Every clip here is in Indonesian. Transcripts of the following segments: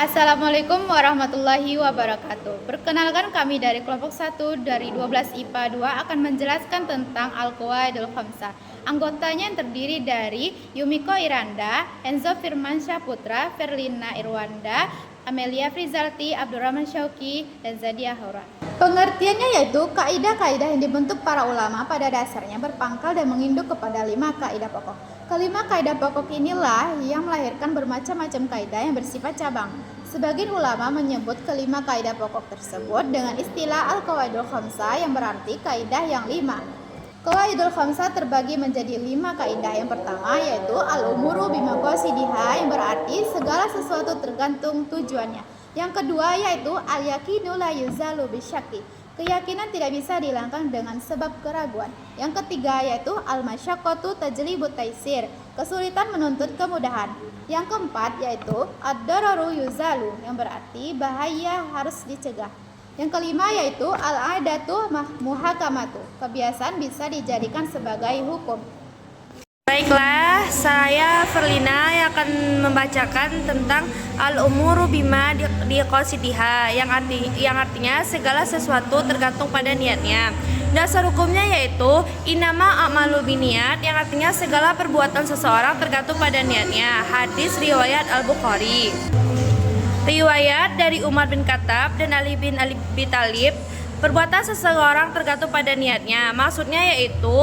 Assalamualaikum warahmatullahi wabarakatuh. Perkenalkan, kami dari kelompok 1 dari 12 IPA 2 akan menjelaskan tentang Al-Qawaidul Khamsah. Anggotanya yang terdiri dari Yumiko Iranda, Enzo Firmansyah Putra, Ferlina Irwanda, Amelia Frizalti, Abdurrahman Syauki, dan Zadia Haura. Pengertiannya yaitu kaidah-kaidah yang dibentuk para ulama pada dasarnya berpangkal dan menginduk kepada 5 kaidah pokok. Kelima kaidah pokok inilah yang melahirkan bermacam-macam kaidah yang bersifat cabang. Sebagian ulama menyebut kelima kaidah pokok tersebut dengan istilah Al-Qawaidul Khamsah yang berarti kaidah yang 5. Qawaidul Khamsah terbagi menjadi 5 kaidah. Yang pertama yaitu Al-Umuru Bimaqasidiha yang berarti segala sesuatu tergantung tujuannya. Yang kedua yaitu Al-Yaqinu la yuzalu bisyakki. Keyakinan tidak bisa dihilangkan dengan sebab keraguan. Yang ketiga yaitu al-masyaqqatu tajlibut taisir. Kesulitan menuntut kemudahan. Yang keempat yaitu ad-dararu yuzalu yang berarti bahaya harus dicegah. Yang kelima yaitu al-adatu muhakamatu. Kebiasaan bisa dijadikan sebagai hukum. Baiklah, saya Ferlina yang akan membacakan tentang al-umuru bima diqasidiha yang artinya segala sesuatu tergantung pada niatnya. Dasar hukumnya yaitu innama a'malu biniat yang artinya segala perbuatan seseorang tergantung pada niatnya. Hadis riwayat Al-Bukhari. Riwayat dari Umar bin Khattab dan Ali bin Abi Thalib. Perbuatan seseorang tergantung pada niatnya. Maksudnya yaitu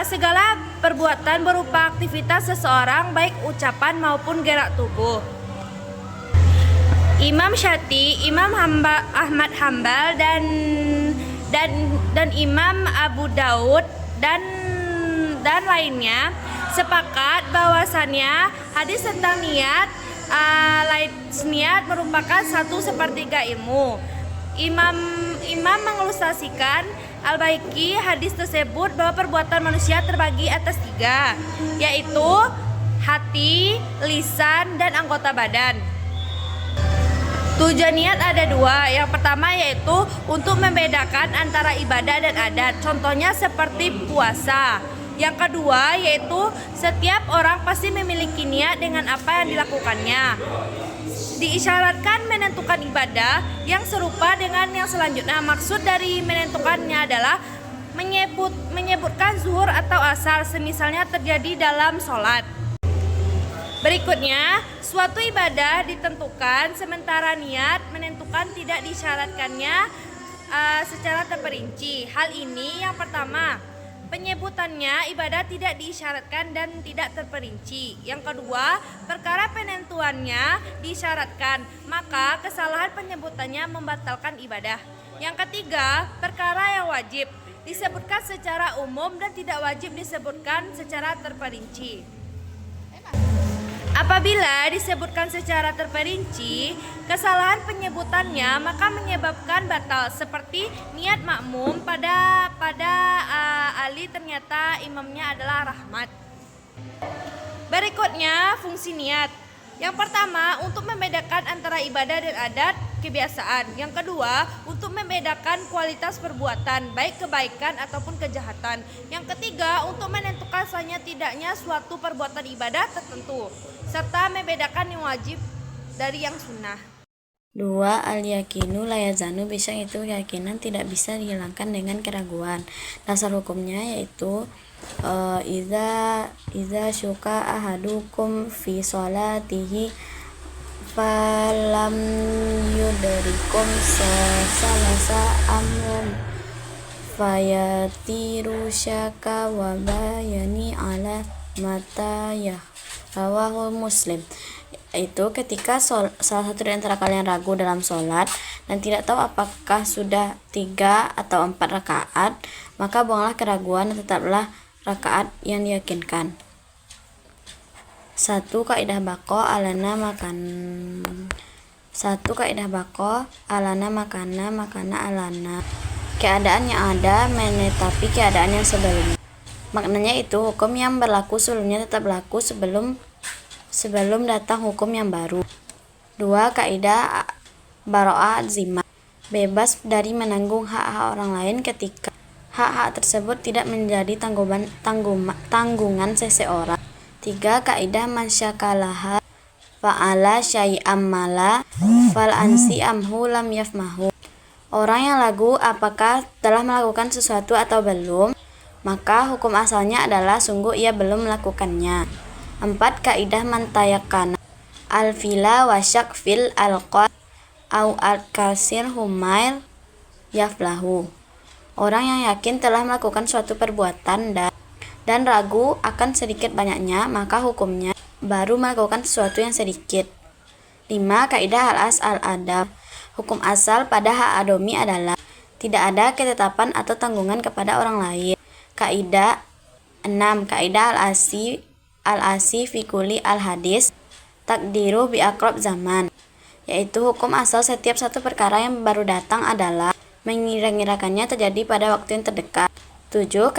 segala perbuatan berupa aktivitas seseorang baik ucapan maupun gerak tubuh. Imam Syafi'i, Imam Ahmad Hambal dan Imam Abu Daud dan lainnya sepakat bahwasannya hadis tentang niat merupakan 1/3 ilmu. Imam mengilustrasikan Al-Baihaqi hadis tersebut bahwa perbuatan manusia terbagi atas 3, yaitu hati, lisan, dan anggota badan. Tujuan niat ada 2. Yang pertama yaitu untuk membedakan antara ibadah dan adat. Contohnya seperti puasa. Yang kedua yaitu setiap orang pasti memiliki niat dengan apa yang dilakukannya. Diisyaratkan menentukan ibadah yang serupa dengan yang selanjutnya. Maksud dari menentukannya adalah menyebutkan zuhur atau asar semisalnya terjadi dalam sholat. Berikutnya, suatu ibadah ditentukan sementara niat menentukan tidak disyaratkannya secara terperinci. Hal ini yang pertama, penyebutannya ibadah tidak diisyaratkan dan tidak terperinci. Yang kedua, perkara penentuannya disyaratkan, maka kesalahan penyebutannya membatalkan ibadah. Yang ketiga, perkara yang wajib disebutkan secara umum dan tidak wajib disebutkan secara terperinci. Apabila disebutkan secara terperinci, kesalahan penyebutannya maka menyebabkan batal, seperti niat makmum pada Ali ternyata imamnya adalah Rahmat. Berikutnya, fungsi niat. Yang pertama, untuk membedakan antara ibadah dan adat kebiasaan. Yang kedua, untuk membedakan kualitas perbuatan, baik kebaikan ataupun kejahatan. Yang ketiga, untuk menentukan sahnya tidaknya suatu perbuatan ibadah tertentu, serta membedakan yang wajib dari yang sunnah. 2. Al-yakinu la yazanu, bisa itu keyakinan tidak bisa dihilangkan dengan keraguan. Dasar hukumnya yaitu iza syuka ahadukum fi sholatihi falam yudrikum salasa amrun fayatiru syaka wa bayani ala matayah, rawahu Muslim. Itu ketika salah satu di antara kalian ragu dalam sholat dan tidak tahu apakah sudah 3 atau 4 rakaat, maka buanglah keraguan dan tetaplah rakaat yang diyakinkan. 1. Kaidah baqo alana makana alana. Keadaan yang ada menetapi keadaan yang sebelumnya. Maknanya itu hukum yang berlaku sebelumnya tetap berlaku sebelum datang hukum yang baru. 2. Kaidah bara'ah zimah, bebas dari menanggung hak-hak orang lain ketika hak-hak tersebut tidak menjadi tanggungan seseorang. 3. Kaidah mansyakalaha fa'ala syai'am mala fal ansi amhu lam yafmahu. Orang yang lagu apakah telah melakukan sesuatu atau belum, maka hukum asalnya adalah sungguh ia belum melakukannya. 4. Kaidah mantayakana al-fila wasyak fil al-qad au al-kasir humail yaflahu. Orang yang yakin telah melakukan suatu perbuatan dan ragu akan sedikit banyaknya, maka hukumnya baru melakukan sesuatu yang sedikit. 5. Kaidah al-as al-adab. Hukum asal pada hak adomi adalah tidak ada ketetapan atau tanggungan kepada orang lain. Kaidah 6. Kaidah al-asi fi kulli al-hadis takdiru bi aqrab zaman, yaitu hukum asal setiap satu perkara yang baru datang adalah mengira-ngirakannya terjadi pada waktu yang terdekat. 7.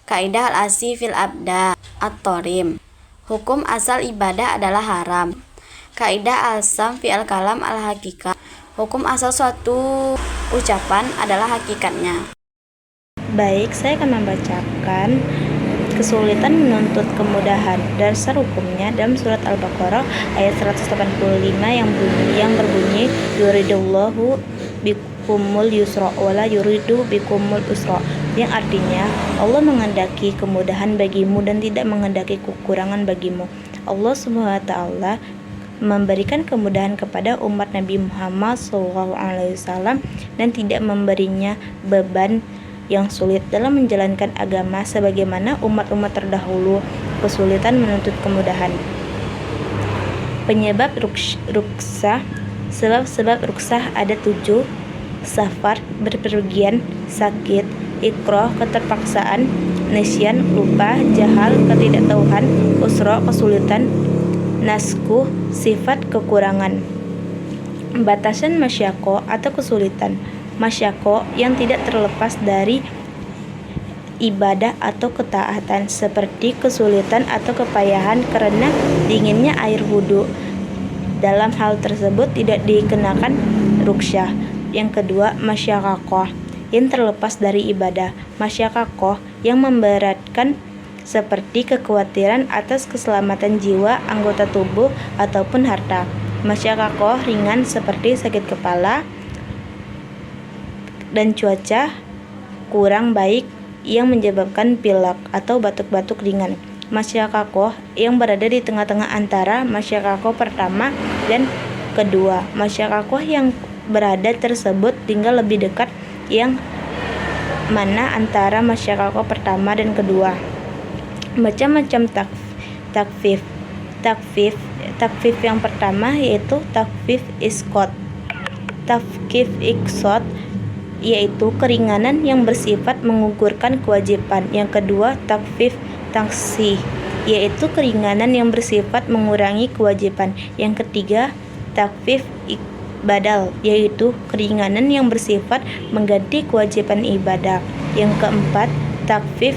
Kaidah al-asi fil abda at-torim. Hukum asal ibadah adalah haram. Kaidah al-sam fi al-kalam al-hakikat. Hukum asal suatu ucapan adalah hakikatnya. Baik, saya akan membacakan kesulitan menuntut kemudahan. Dasar hukumnya dalam surat Al-Baqarah ayat 185 yang berbunyi yuridullahu bikumul yusra wala yuridu bikumul usra, yang artinya Allah menghendaki kemudahan bagimu dan tidak menghendaki kekurangan bagimu. Allah Subhanahu wa taala memberikan kemudahan kepada umat Nabi Muhammad SAW dan tidak memberinya beban yang sulit dalam menjalankan agama sebagaimana umat-umat terdahulu kesulitan menuntut kemudahan. Penyebab ruksah. Sebab-sebab ruksah ada 7: safar, berpergian, sakit, ikroh, keterpaksaan, nisyan, lupa, jahal, ketidaktahuan, usra, kesulitan, naskuh, sifat kekurangan. Batasan masyako atau kesulitan. Masyako yang tidak terlepas dari ibadah atau ketaatan, seperti kesulitan atau kepayahan karena dinginnya air wudhu. Dalam hal tersebut tidak dikenakan ruksyah. Yang kedua, masyakoh yang terlepas dari ibadah. Masyakoh yang memberatkan, seperti kekhawatiran atas keselamatan jiwa, anggota tubuh, ataupun harta. Masyakoh ringan seperti sakit kepala dan cuaca kurang baik yang menyebabkan pilek atau batuk-batuk ringan. Masyakoh yang berada di tengah-tengah antara masyakoh pertama dan kedua. Masyakoh yang berada tersebut tinggal lebih dekat, yang mana antara masyakoh pertama dan kedua. Macam-macam takfif. Takfif yang pertama yaitu takfif iskot. Takfif iksot yaitu keringanan yang bersifat menggugurkan kewajiban. Yang kedua, takfif taksih, yaitu keringanan yang bersifat mengurangi kewajiban. Yang ketiga, takfif badal, yaitu keringanan yang bersifat mengganti kewajiban ibadah. Yang keempat, takfif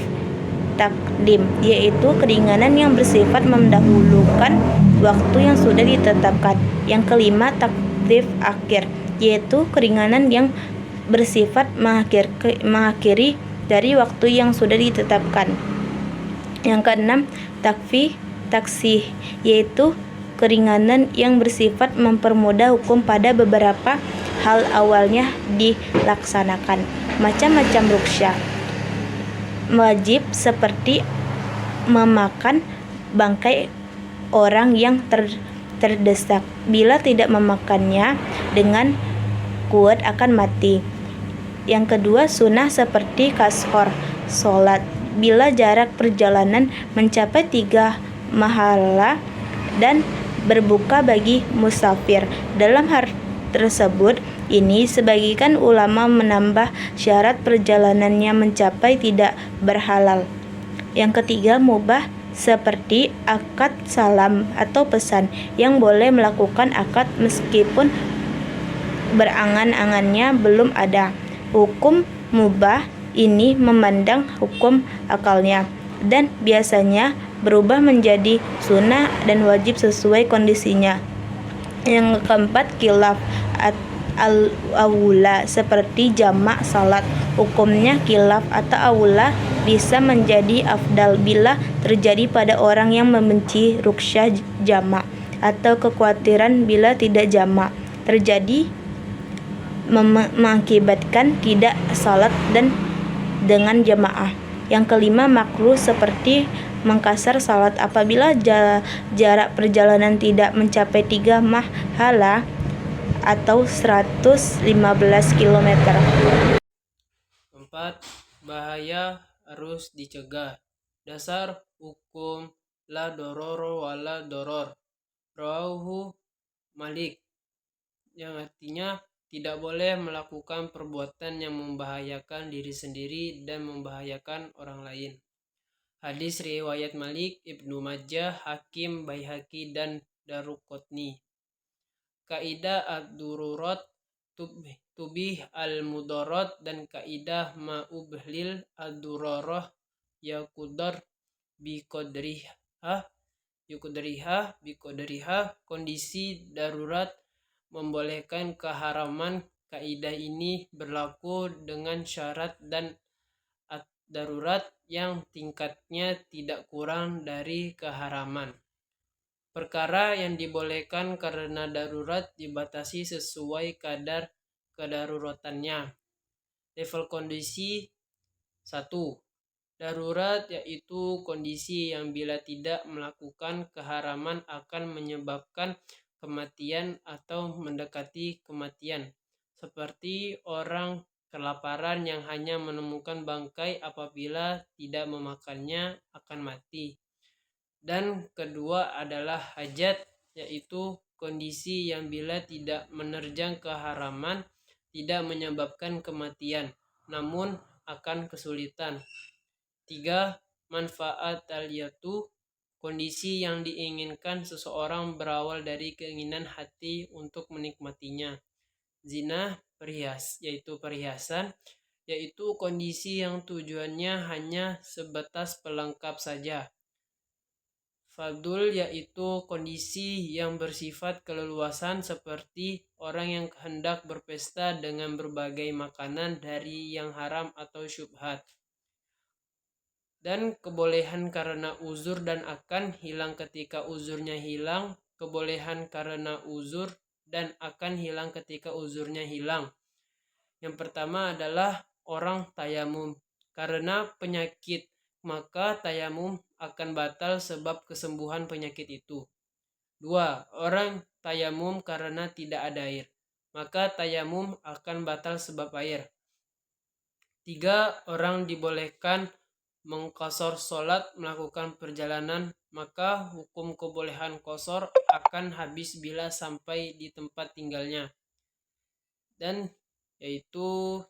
takdim, yaitu keringanan yang bersifat mendahulukan waktu yang sudah ditetapkan. Yang kelima, takfif akhir, yaitu keringanan yang bersifat mengakhiri dari waktu yang sudah ditetapkan. Yang keenam, taksih, yaitu keringanan yang bersifat mempermudah hukum pada beberapa hal awalnya dilaksanakan. Macam-macam ruksyah. Wajib seperti memakan bangkai orang yang terdesak. Bila tidak memakannya dengan kuat akan mati. Yang kedua, sunnah seperti kashor, sholat bila jarak perjalanan mencapai 3 mahala dan berbuka bagi musafir. Dalam hal tersebut ini sebagian ulama menambah syarat perjalanannya mencapai tidak berhalal. Yang ketiga, mubah seperti akad salam atau pesan, yang boleh melakukan akad meskipun berangan-angannya belum ada. Hukum mubah ini memandang hukum akalnya dan biasanya berubah menjadi sunnah dan wajib sesuai kondisinya. Yang keempat, khilaf al-awula seperti jamak salat. Hukumnya khilaf atau awula bisa menjadi afdal bila terjadi pada orang yang membenci ruksyah jamak. atau kekhawatiran bila tidak jamak terjadi mengakibatkan tidak salat dan dengan jamaah. Yang kelima, makruh seperti mengqasar salat apabila jarak perjalanan tidak mencapai 3 mahalah atau 115 km. 4. Bahaya harus dicegah. Dasar hukum la dororo wala doror. Rawahu Malik, yang artinya tidak boleh melakukan perbuatan yang membahayakan diri sendiri dan membahayakan orang lain. Hadis riwayat Malik, Ibnu Majah, Hakim, Baihaqi, dan Daruqutni. Kaidah ad-dururat tubih al-mudarat dan kaidah ma'ublil ad-durarah yaqdar biqadriha kondisi darurat membolehkan keharaman. Kaidah ini berlaku dengan syarat dan darurat yang tingkatnya tidak kurang dari keharaman. Perkara yang dibolehkan karena darurat dibatasi sesuai kadar kedaruratannya. Level kondisi 1. Darurat yaitu kondisi yang bila tidak melakukan keharaman akan menyebabkan kematian atau mendekati kematian, seperti orang kelaparan yang hanya menemukan bangkai apabila tidak memakannya akan mati. Dan kedua adalah hajat, yaitu kondisi yang bila tidak menerjang keharaman tidak menyebabkan kematian, namun akan kesulitan. 3. Manfaat aliyatu, kondisi yang diinginkan seseorang berawal dari keinginan hati untuk menikmatinya. Zina, perhiasan, yaitu kondisi yang tujuannya hanya sebatas pelengkap saja. Fadul, yaitu kondisi yang bersifat keleluasan seperti orang yang hendak berpesta dengan berbagai makanan dari yang haram atau syubhat. Dan kebolehan karena uzur dan akan hilang ketika uzurnya hilang. Kebolehan karena uzur dan akan hilang ketika uzurnya hilang. Yang pertama adalah orang tayamum karena penyakit, maka tayamum akan batal sebab kesembuhan penyakit itu. 2. Orang tayamum karena tidak ada air, maka tayamum akan batal sebab air. 3. Orang dibolehkan mengqasar sholat melakukan perjalanan, maka hukum kebolehan qasar akan habis bila sampai di tempat tinggalnya. Dan yaitu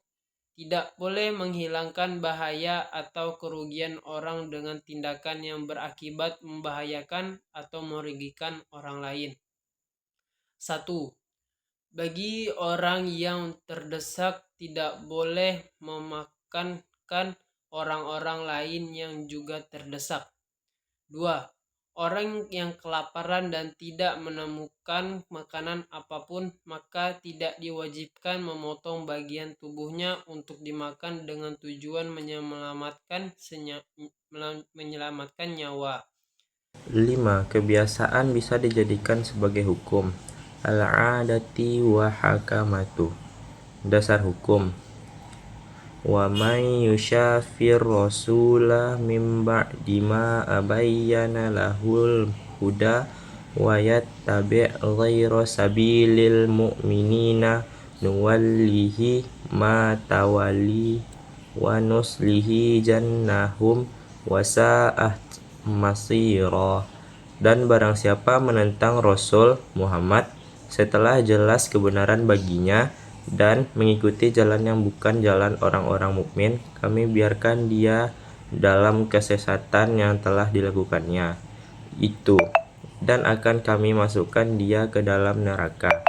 tidak boleh menghilangkan bahaya atau kerugian orang dengan tindakan yang berakibat membahayakan atau merugikan orang lain. 1. Bagi orang yang terdesak tidak boleh memakankan orang-orang lain yang juga terdesak. 2. Orang yang kelaparan dan tidak menemukan makanan apapun, maka tidak diwajibkan memotong bagian tubuhnya untuk dimakan dengan tujuan menyelamatkan nyawa. 5. Kebiasaan bisa dijadikan sebagai hukum. Al-'adati wa hakamatu. Dasar hukum. Wa may yusyafir rasula min ba'di ma abayyana lahul huda wa yattabi' ghayra sabilil mu'minina nuwallihi ma tawalli wa nuslihi jannahum wa sa'at masira. Dan barang siapa menentang Rasul Muhammad setelah jelas kebenaran baginya dan mengikuti jalan yang bukan jalan orang-orang mukmin, kami biarkan dia dalam kesesatan yang telah dilakukannya itu, dan akan kami masukkan dia ke dalam neraka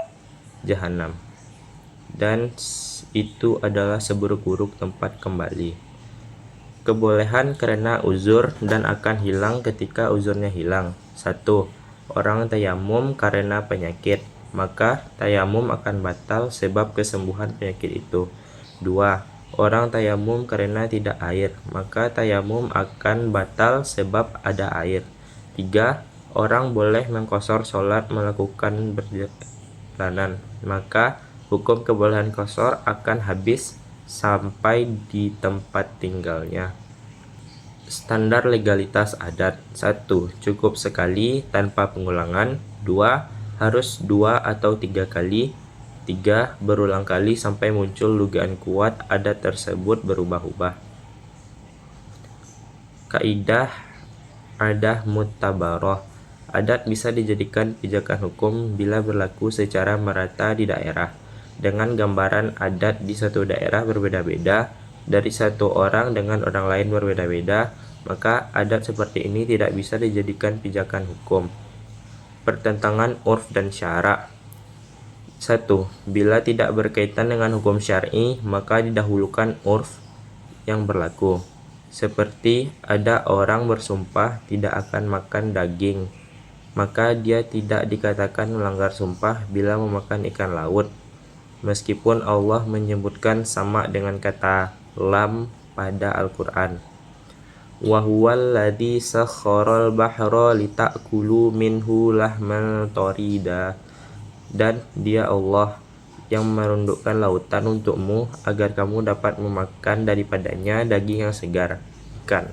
Jahanam, dan itu adalah seburuk-buruk tempat kembali. Kebolehan karena uzur dan akan hilang ketika uzurnya hilang. 1. Orang tayamum karena penyakit, maka tayamum akan batal sebab kesembuhan penyakit itu. 2. Orang tayamum karena tidak air, maka tayamum akan batal sebab ada air. 3. orang boleh mengqashar sholat melakukan perjalanan, maka hukum kebolehan qashar akan habis sampai di tempat tinggalnya. Standar legalitas adat: 1. Cukup sekali tanpa pengulangan. 2. Harus 2 atau 3 kali. 3. Berulang kali sampai muncul dugaan kuat adat tersebut berubah-ubah. Kaidah adah muttabaroh: adat bisa dijadikan pijakan hukum bila berlaku secara merata di daerah. Dengan gambaran adat di satu daerah berbeda-beda dari satu orang dengan orang lain berbeda-beda, maka adat seperti ini tidak bisa dijadikan pijakan hukum. Pertentangan urf dan syara. 1. Bila tidak berkaitan dengan hukum syar'i, maka didahulukan urf yang berlaku. Seperti ada orang bersumpah tidak akan makan daging, maka dia tidak dikatakan melanggar sumpah bila memakan ikan laut, meskipun Allah menyebutkan sama dengan kata lam pada Al-Quran. Wa huwal ladzi sakharal bahra litakulu minhu lahman tarida, dan dia Allah yang merundukkan lautan untukmu agar kamu dapat memakan daripadanya daging yang segar, ikan.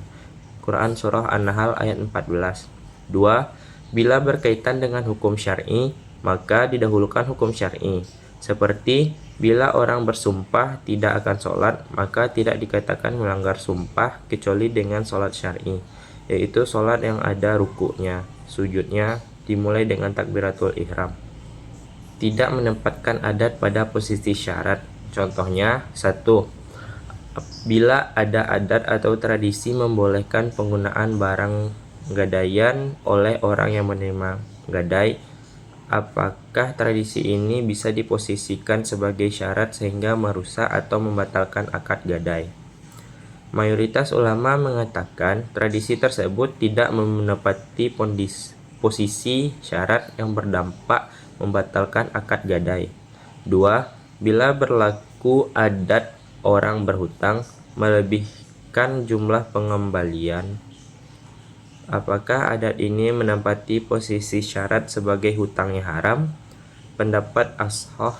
Quran Surah An-Nahl ayat 14. 2. Bila berkaitan dengan hukum syar'i, maka didahulukan hukum syar'i. Seperti bila orang bersumpah tidak akan sholat, maka tidak dikatakan melanggar sumpah kecuali dengan sholat syar'i, yaitu sholat yang ada rukuknya, sujudnya, dimulai dengan takbiratul ihram. Tidak menempatkan adat pada posisi syarat. Contohnya: 1. Bila ada adat atau tradisi membolehkan penggunaan barang gadaian oleh orang yang menerima gadai, apakah tradisi ini bisa diposisikan sebagai syarat sehingga merusak atau membatalkan akad gadai? Mayoritas ulama mengatakan tradisi tersebut tidak menepati posisi syarat yang berdampak membatalkan akad gadai. 2. Bila berlaku adat orang berhutang melebihkan jumlah pengembalian, apakah adat ini menempati posisi syarat sebagai hutangnya haram? Pendapat ashah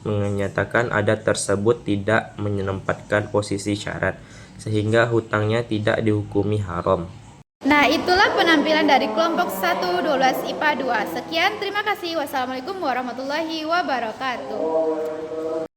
menyatakan adat tersebut tidak menempatkan posisi syarat, sehingga hutangnya tidak dihukumi haram. Nah, itulah penampilan dari kelompok 1 12 IPA 2. Sekian, terima kasih. Wassalamualaikum warahmatullahi wabarakatuh.